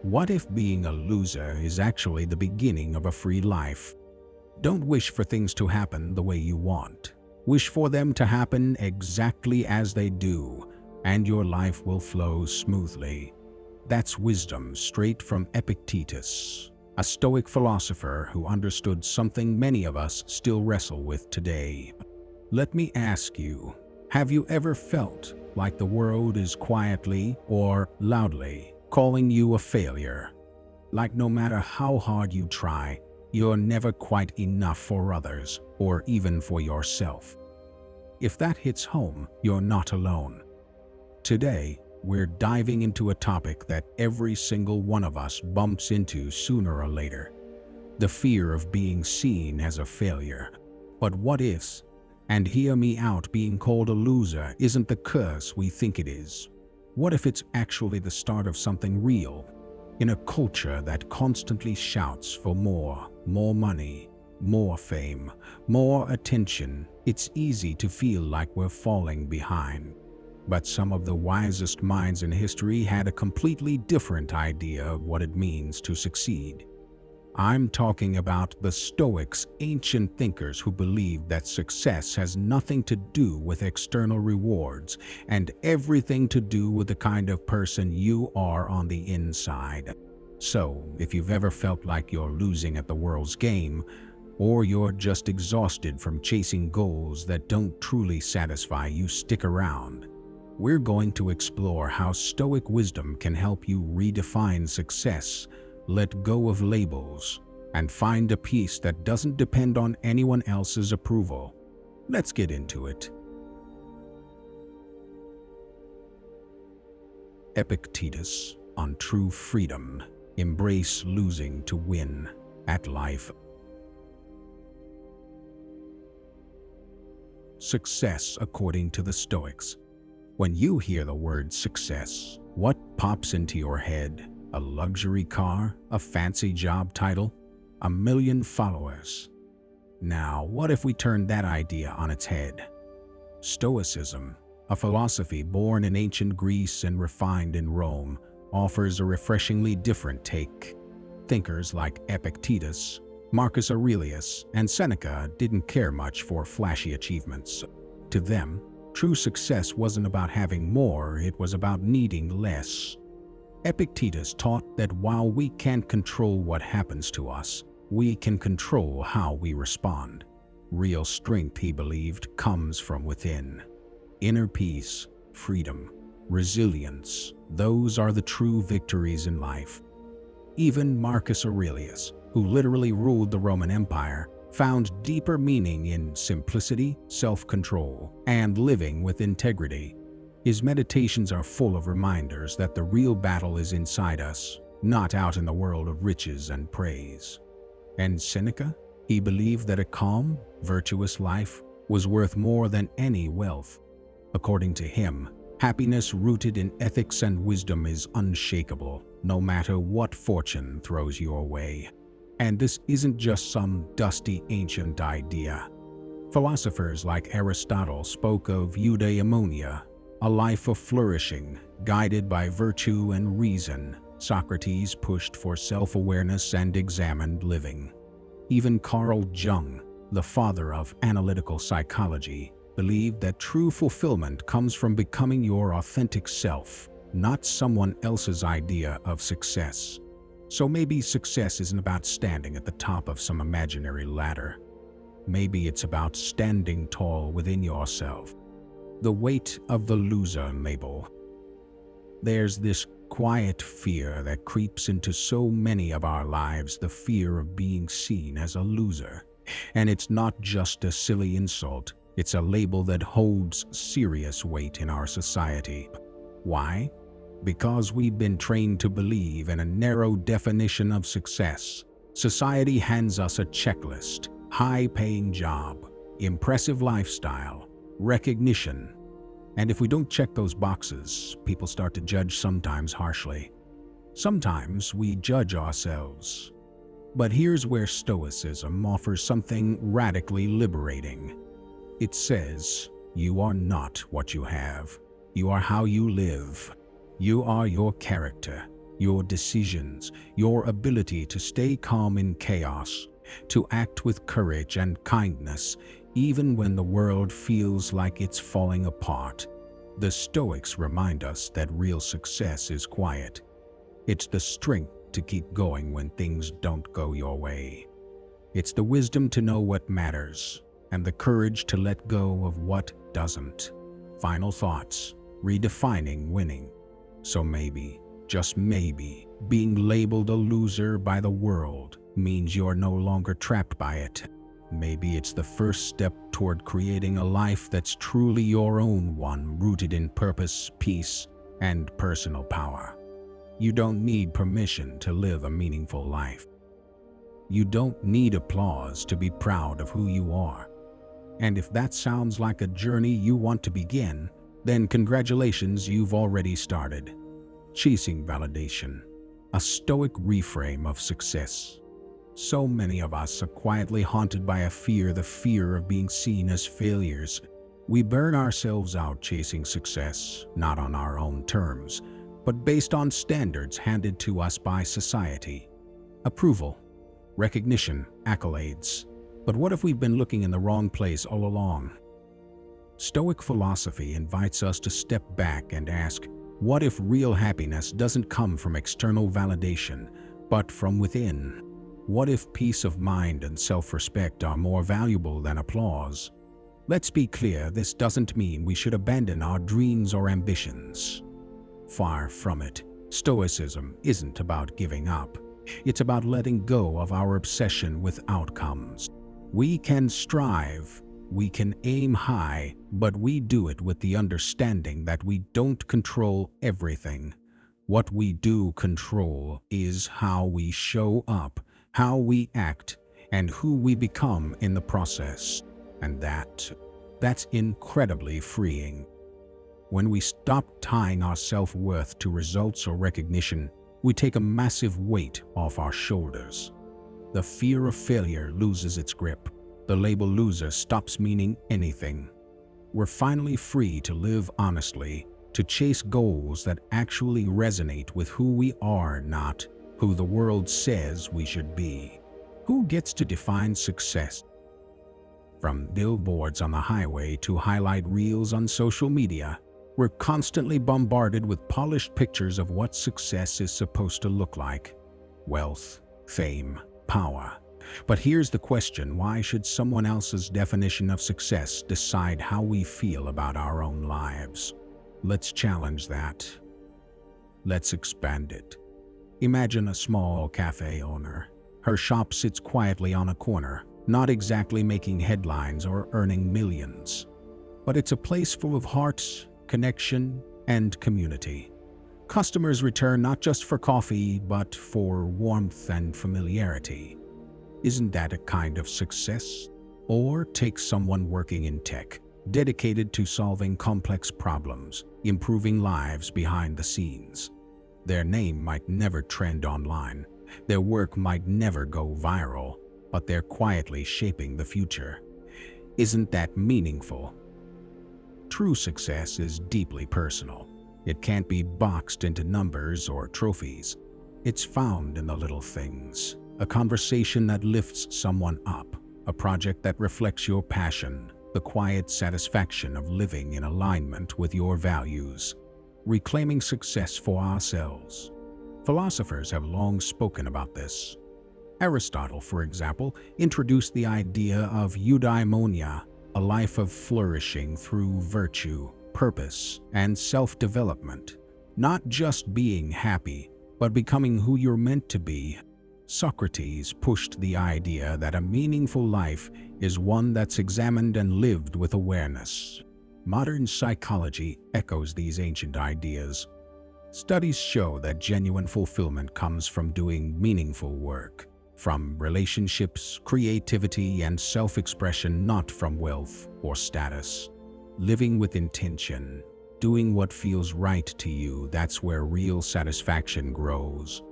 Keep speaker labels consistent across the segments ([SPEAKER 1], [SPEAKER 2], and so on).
[SPEAKER 1] What if being a loser is actually the beginning of a free life? Don't wish for things to happen the way you want. Wish for them to happen exactly as they do, and your life will flow smoothly. That's wisdom straight from Epictetus, a Stoic philosopher who understood something many of us still wrestle with today. Let me ask you, have you ever felt like the world is quietly or loudly calling you a failure? Like no matter how hard you try, you're never quite enough for others or even for yourself. If that hits home, you're not alone. Today, we're diving into a topic that every single one of us bumps into sooner or later: the fear of being seen as a failure. But what if, and hear me out, being called a loser isn't the curse we think it is? What if it's actually the start of something real? In a culture that constantly shouts for more money, more fame, more attention, it's easy to feel like we're falling behind. But some of the wisest minds in history had a completely different idea of what it means to succeed. I'm talking about the Stoics, ancient thinkers who believed that success has nothing to do with external rewards and everything to do with the kind of person you are on the inside. So, if you've ever felt like you're losing at the world's game, or you're just exhausted from chasing goals that don't truly satisfy you, stick around. We're going to explore how Stoic wisdom can help you redefine success, let go of labels, and find a peace that doesn't depend on anyone else's approval. Let's get into it. Epictetus on true freedom. Embrace losing to win at life. Success according to the Stoics. When you hear the word success, what pops into your head? A luxury car? A fancy job title? A million followers? Now, what if we turned that idea on its head? Stoicism, a philosophy born in ancient Greece and refined in Rome, offers a refreshingly different take. Thinkers like Epictetus, Marcus Aurelius, and Seneca didn't care much for flashy achievements. To them, true success wasn't about having more, it was about needing less. Epictetus taught that while we can't control what happens to us, we can control how we respond. Real strength, he believed, comes from within. Inner peace, freedom, resilience, those are the true victories in life. Even Marcus Aurelius, who literally ruled the Roman Empire, found deeper meaning in simplicity, self-control, and living with integrity. His meditations are full of reminders that the real battle is inside us, not out in the world of riches and praise. And Seneca? He believed that a calm, virtuous life was worth more than any wealth. According to him, happiness rooted in ethics and wisdom is unshakable, no matter what fortune throws your way. And this isn't just some dusty ancient idea. Philosophers like Aristotle spoke of eudaimonia, a life of flourishing, guided by virtue and reason. Socrates pushed for self-awareness and examined living. Even Carl Jung, the father of analytical psychology, believed that true fulfillment comes from becoming your authentic self, not someone else's idea of success. So maybe success isn't about standing at the top of some imaginary ladder. Maybe it's about standing tall within yourself. The weight of the loser label. There's this quiet fear that creeps into so many of our lives, the fear of being seen as a loser. And it's not just a silly insult, it's a label that holds serious weight in our society. Why? Because we've been trained to believe in a narrow definition of success. Society hands us a checklist: high-paying job, impressive lifestyle, recognition. And if we don't check those boxes, people start to judge, sometimes harshly. Sometimes we judge ourselves. But here's where Stoicism offers something radically liberating. It says, you are not what you have. You are how you live. You are your character, your decisions, your ability to stay calm in chaos, to act with courage and kindness, even when the world feels like it's falling apart. The Stoics remind us that real success is quiet. It's the strength to keep going when things don't go your way. It's the wisdom to know what matters and the courage to let go of what doesn't. Final thoughts, redefining winning. So maybe, just maybe, being labeled a loser by the world means you're no longer trapped by it. Maybe it's the first step toward creating a life that's truly your own, one rooted in purpose, peace, and personal power. You don't need permission to live a meaningful life. You don't need applause to be proud of who you are. And if that sounds like a journey you want to begin, then congratulations, you've already started. Chasing validation, a Stoic reframe of success. So many of us are quietly haunted by the fear of being seen as failures. We burn ourselves out chasing success, not on our own terms, but based on standards handed to us by society. Approval, recognition, accolades. But what if we've been looking in the wrong place all along? Stoic philosophy invites us to step back and ask, what if real happiness doesn't come from external validation, but from within? What if peace of mind and self-respect are more valuable than applause? Let's be clear, this doesn't mean we should abandon our dreams or ambitions. Far from it. Stoicism isn't about giving up. It's about letting go of our obsession with outcomes. We can strive, we can aim high, but we do it with the understanding that we don't control everything. What we do control is how we show up, how we act, and who we become in the process. And that's incredibly freeing. When we stop tying our self-worth to results or recognition, we take a massive weight off our shoulders. The fear of failure loses its grip. The label loser stops meaning anything. We're finally free to live honestly, to chase goals that actually resonate with who we are, not who the world says we should be. Who gets to define success? From billboards on the highway to highlight reels on social media, we're constantly bombarded with polished pictures of what success is supposed to look like. Wealth, fame, power. But here's the question, why should someone else's definition of success decide how we feel about our own lives? Let's challenge that. Let's expand it. Imagine a small cafe owner. Her shop sits quietly on a corner, not exactly making headlines or earning millions. But it's a place full of hearts, connection, and community. Customers return not just for coffee, but for warmth and familiarity. Isn't that a kind of success? Or take someone working in tech, dedicated to solving complex problems, improving lives behind the scenes. Their name might never trend online, their work might never go viral, but they're quietly shaping the future. Isn't that meaningful? True success is deeply personal. It can't be boxed into numbers or trophies. It's found in the little things. A conversation that lifts someone up, a project that reflects your passion, the quiet satisfaction of living in alignment with your values. Reclaiming success for ourselves. Philosophers have long spoken about this. Aristotle, for example, introduced the idea of eudaimonia, a life of flourishing through virtue, purpose, and self-development. Not just being happy, but becoming who you're meant to be. Socrates pushed the idea that a meaningful life is one that's examined and lived with awareness. Modern psychology echoes these ancient ideas. Studies show that genuine fulfillment comes from doing meaningful work, from relationships, creativity, and self-expression, not from wealth or status. Living with intention, doing what feels right to you, that's where real satisfaction grows.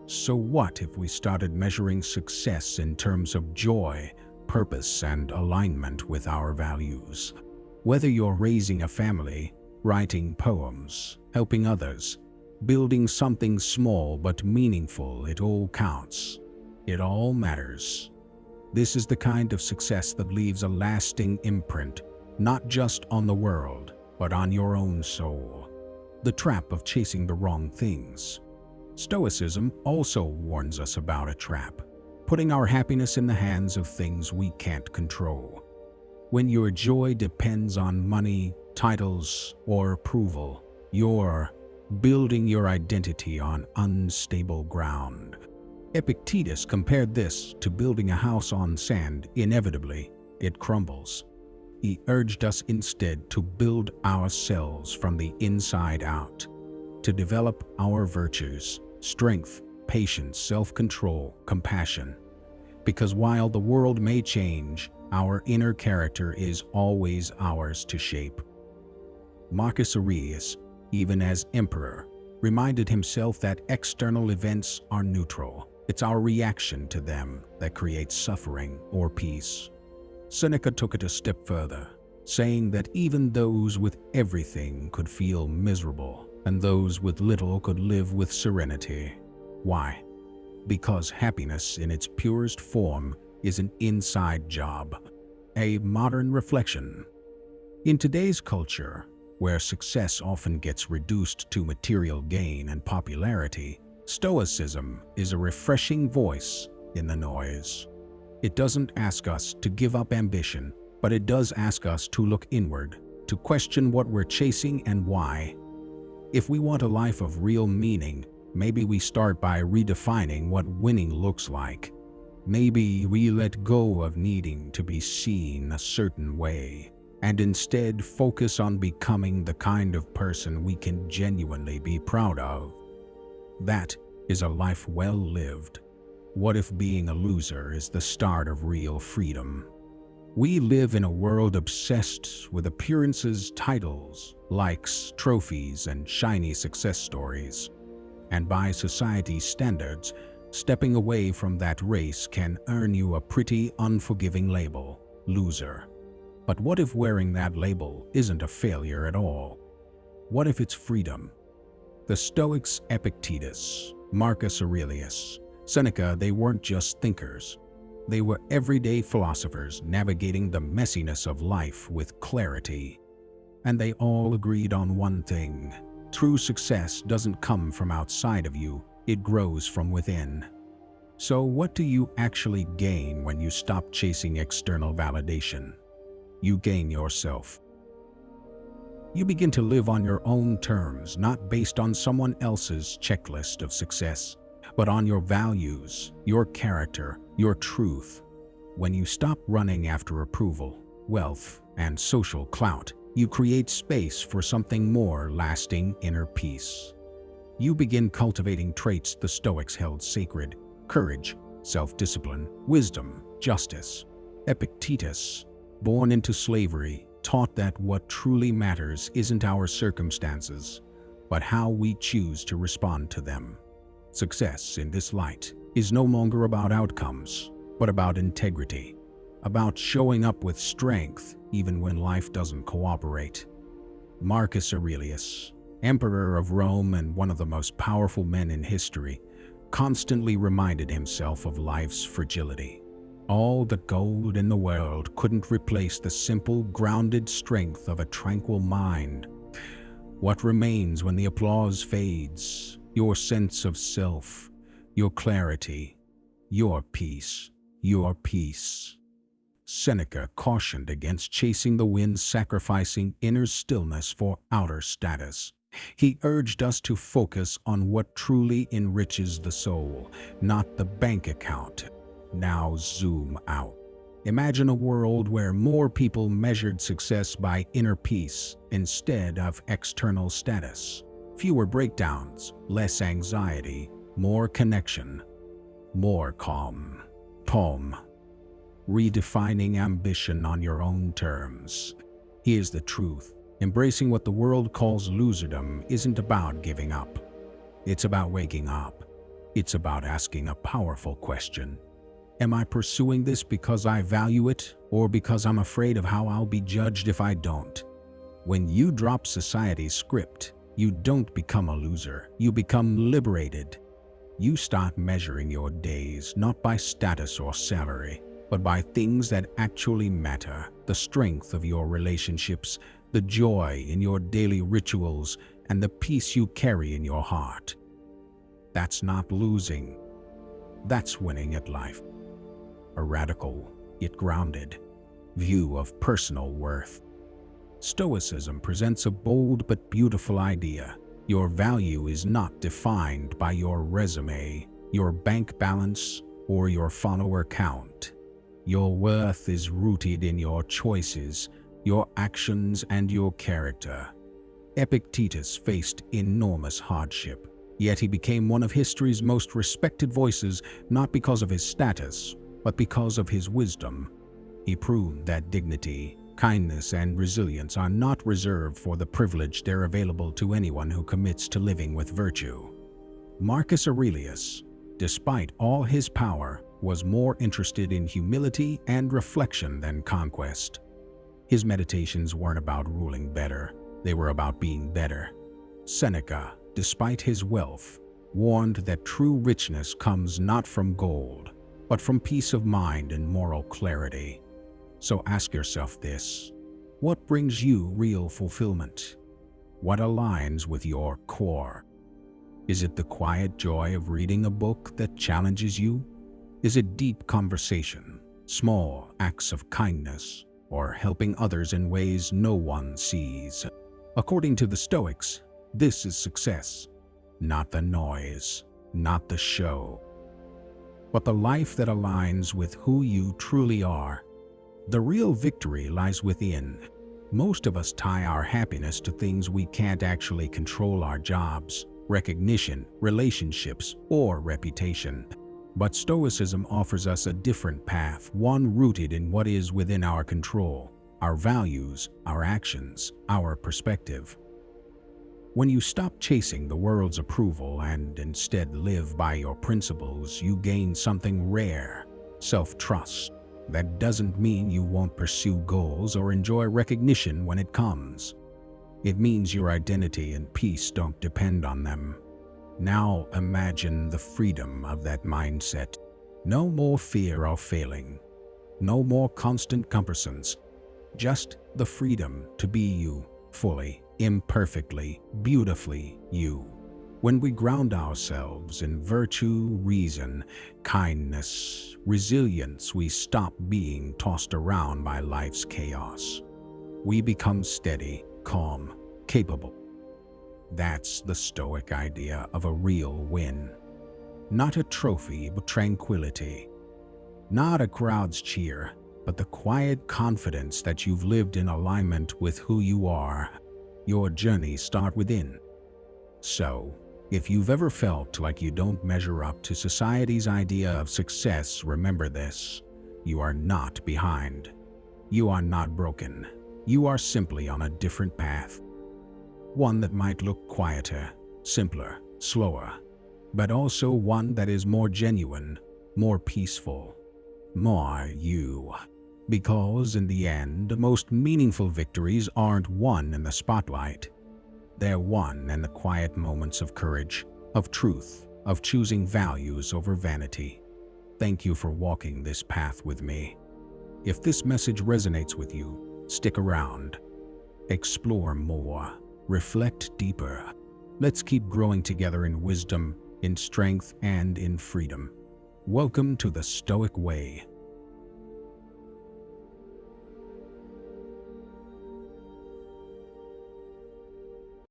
[SPEAKER 1] So what if we started measuring success in terms of joy, purpose, and alignment with our values? Whether you're raising a family, writing poems, helping others, building something small but meaningful. It all counts. It all matters. This is the kind of success that leaves a lasting imprint, not just on the world, but on your own soul. The trap of chasing the wrong things. Stoicism also warns us about a trap, putting our happiness in the hands of things we can't control. When your joy depends on money, titles, or approval, you're building your identity on unstable ground. Epictetus compared this to building a house on sand. Inevitably, it crumbles. He urged us instead to build ourselves from the inside out, to develop our virtues, strength, patience, self-control, compassion. Because while the world may change, our inner character is always ours to shape. Marcus Aurelius, even as emperor, reminded himself that external events are neutral. It's our reaction to them that creates suffering or peace. Seneca took it a step further, saying that even those with everything could feel miserable, and those with little could live with serenity. Why? Because happiness in its purest form is an inside job, a modern reflection. In today's culture, where success often gets reduced to material gain and popularity, Stoicism is a refreshing voice in the noise. It doesn't ask us to give up ambition, but it does ask us to look inward, to question what we're chasing and why. If we want a life of real meaning, maybe we start by redefining what winning looks like. Maybe we let go of needing to be seen a certain way, and instead focus on becoming the kind of person we can genuinely be proud of. That is a life well lived. What if being a loser is the start of real freedom? We live in a world obsessed with appearances, titles, likes, trophies, and shiny success stories. And by society's standards, stepping away from that race can earn you a pretty unforgiving label, loser. But what if wearing that label isn't a failure at all? What if it's freedom? The Stoics, Epictetus, Marcus Aurelius, Seneca, they weren't just thinkers. They were everyday philosophers navigating the messiness of life with clarity. And they all agreed on one thing: true success doesn't come from outside of you, it grows from within. So what do you actually gain when you stop chasing external validation? You gain yourself. You begin to live on your own terms, not based on someone else's checklist of success, but on your values, your character, your truth. When you stop running after approval, wealth, and social clout, you create space for something more lasting: inner peace. You begin cultivating traits the Stoics held sacred: courage, self-discipline, wisdom, justice. Epictetus, born into slavery, taught that what truly matters isn't our circumstances, but how we choose to respond to them. Success in this light is no longer about outcomes, but about integrity, about showing up with strength even when life doesn't cooperate. Marcus Aurelius, emperor of Rome and one of the most powerful men in history, constantly reminded himself of life's fragility. All the gold in the world couldn't replace the simple, grounded strength of a tranquil mind. What remains when the applause fades? Your sense of self, your clarity, your peace, your peace. Seneca cautioned against chasing the wind, sacrificing inner stillness for outer status. He urged us to focus on what truly enriches the soul, not the bank account. Now zoom out. Imagine a world where more people measured success by inner peace instead of external status. Fewer breakdowns, less anxiety, more connection, more calm. Poem. Redefining ambition on your own terms. Here's the truth. Embracing what the world calls loserdom isn't about giving up. It's about waking up. It's about asking a powerful question. Am I pursuing this because I value it, or because I'm afraid of how I'll be judged if I don't? When you drop society's script You don't become a loser, you become liberated. You start measuring your days not by status or salary, but by things that actually matter: the strength of your relationships, the joy in your daily rituals, and the peace you carry in your heart. That's not losing. That's winning at life. A radical, yet grounded, view of personal worth. Stoicism presents a bold but beautiful idea. Your value is not defined by your resume, your bank balance, or your follower count. Your worth is rooted in your choices, your actions, and your character. Epictetus faced enormous hardship, yet he became one of history's most respected voices, not because of his status, but because of his wisdom. He proved that dignity, kindness, and resilience are not reserved for the privileged. They're available to anyone who commits to living with virtue. Marcus Aurelius, despite all his power, was more interested in humility and reflection than conquest. His meditations weren't about ruling better, they were about being better. Seneca, despite his wealth, warned that true richness comes not from gold, but from peace of mind and moral clarity. So ask yourself this: what brings you real fulfillment? What aligns with your core? Is it the quiet joy of reading a book that challenges you? Is it deep conversation, small acts of kindness, or helping others in ways no one sees? According to the Stoics, this is success. Not the noise, not the show, but the life that aligns with who you truly are. The real victory lies within. Most of us tie our happiness to things we can't actually control: our jobs, recognition, relationships, or reputation. But Stoicism offers us a different path, one rooted in what is within our control: our values, our actions, our perspective. When you stop chasing the world's approval and instead live by your principles, you gain something rare: self-trust. That doesn't mean you won't pursue goals or enjoy recognition when it comes. It means your identity and peace don't depend on them. Now imagine the freedom of that mindset. No more fear of failing. No more constant comparisons. Just the freedom to be you, fully, imperfectly, beautifully you. When we ground ourselves in virtue, reason, kindness, resilience, we stop being tossed around by life's chaos. We become steady, calm, capable. That's the Stoic idea of a real win. Not a trophy, but tranquility. Not a crowd's cheer, but the quiet confidence that you've lived in alignment with who you are. Your journey starts within. So, if you've ever felt like you don't measure up to society's idea of success, remember this: you are not behind. You are not broken. You are simply on a different path. One that might look quieter, simpler, slower, but also one that is more genuine, more peaceful, more you. Because in the end, the most meaningful victories aren't won in the spotlight. They're won in the quiet moments of courage, of truth, of choosing values over vanity. Thank you for walking this path with me. If this message resonates with you, stick around. Explore more. Reflect deeper. Let's keep growing together in wisdom, in strength, and in freedom. Welcome to the Stoic Way.